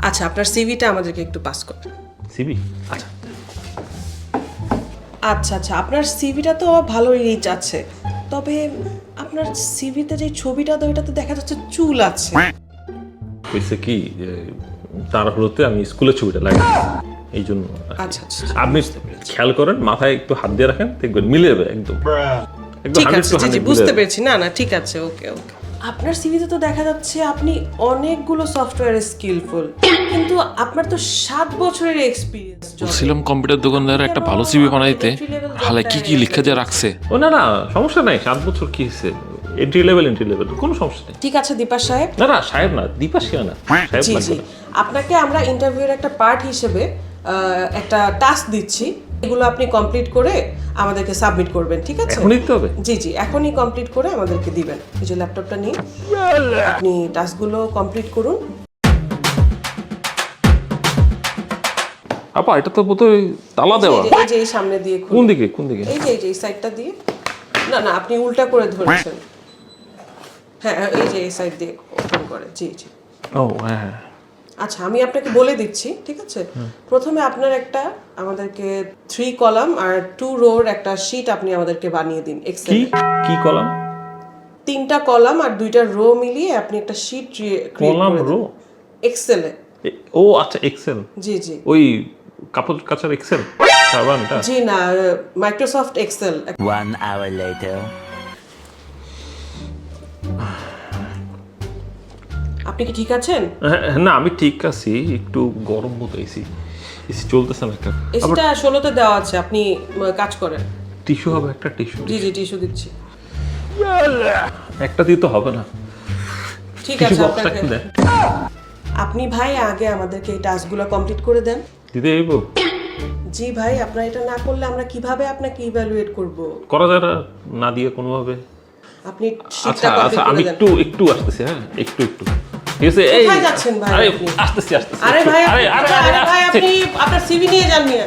আচ্ছা, আপনার সিভিটা আমাদেরকে একটু পাস করুন। সিবি? আচ্ছা আচ্ছা আচ্ছা, আপনার সিভিটা তো ভালোই রিচ আছে, তবে আপনার সিভিতে যে ছবিটা তো ওটাতে দেখা যাচ্ছে চুল আছে। হয়েছে কি যে তাড়াহুড়োতে আমি স্কুলের ছবিটা লাগাই এই জন্য। আচ্ছা আচ্ছা, আপনি খেয়াল করেন, মাথায় একটু হাত দিয়ে রাখেন, দেখবেন মিলে যাবে একদম। ঠিক আছে, জি জি বুঝতে পেরেছি। না না ঠিক আছে, ওকে ওকে। আপনার সিভিতে তো দেখা যাচ্ছে আপনি অনেকগুলো সফটওয়্যারে স্কিলফুল, কিন্তু আপনার তো 7 বছরের এক্সপিরিয়েন্স। বলছিলাম কম্পিউটার দোকানদার একটা ভালো সিভি বানাইতে, হালে কি কি লিখে যে রাখছে। ও না না, সমস্যা নাই, 7 বছর কি হয়েছে, এন্ট্রি লেভেল কোনো সমস্যা নেই। ঠিক আছে দীপা সাহেব। না না সাহেব না, দীপা শিয়া না, সাহেব জি লাগবে জি, না। আপনাকে আমরা ইন্টারভিউয়ের একটা পার্ট হিসেবে একটা টাস্ক দিচ্ছি, এগুলো আপনি কমপ্লিট করে আমাদেরকে সাবমিট করবেন, ঠিক আছে? এখনই দিতে হবে? জি জি, এখনই কমপ্লিট করে আমাদেরকে দিবেন। এই যে ল্যাপটপটা নিন, আপনি টাস্কগুলো কমপ্লিট করুন। আপা এটা তো বোধহয় তালা দেওয়া। এই যে এই সামনে দিয়ে খুলুন। কোন দিকে কোন দিকে? এই যে এই সাইডটা দিয়ে। না না, আপনি উল্টা করে ধরেছেন। হ্যাঁ, এই যে এই সাইড দিয়ে ওপেন করে। জি জি। ও হ্যাঁ হ্যাঁ। আচ্ছা, আমি আপনাকে বলে দিচ্ছি, ঠিক আছে? প্রথমে আপনার একটা আমাদেরকে 3 কলাম আর 2 রোর একটা শীট আপনি আমাদেরকে বানিয়ে দিন কি এক্সেলে। কি কলাম? 3টা কলাম আর 2টা রো মিলিয়ে আপনি একটা শীট ক্রিয়েট কলাম করে রো? দিন এক্সেলে। ও আচ্ছা, এক্সেল। জি জি। ওই কাপড় কাচার এক্সেল সাবানটা? জি না, মাইক্রোসফট এক্সেল। 1 hour later. আপনি কি ঠিক আছেন? হ্যাঁ, না আমি ঠিক আছি, একটু গরম বোধ হয়েছি, এসি চলতেছে না। একটা এসিটা 16তে দেওয়া আছে, আপনি কাজ করেন। টিস্যু হবে, একটা টিস্যু। জি জি, টিস্যু দিচ্ছি। একটা দিয়ে তো হবে না, ঠিক টিস্যু আছে, বক্সটা আপনাকে একটু দেন। আপনি ভাই আগে আমাদেরকে এই টাস্কগুলো কমপ্লিট করে দেন। দিতে এইব জি ভাই, আপনার এটা না করলে আমরা কিভাবে আপনাকে ইভ্যালুয়েট করব? করা যায় না, না দিয়ে কোনোভাবে? আপনি আচ্ছা শীটটা আচ্ছা, কমপ্লিট আমি করে দেন। একটু আসতেছি। হ্যাঁ একটু ঠিক আছে। এই কোথায় যাচ্ছেন ভাই আরে আপনি? আসতেছি। আরে ভাই, আরে আরে ভাই, আপনি আপনার সিভি নিয়ে যান নিয়ে।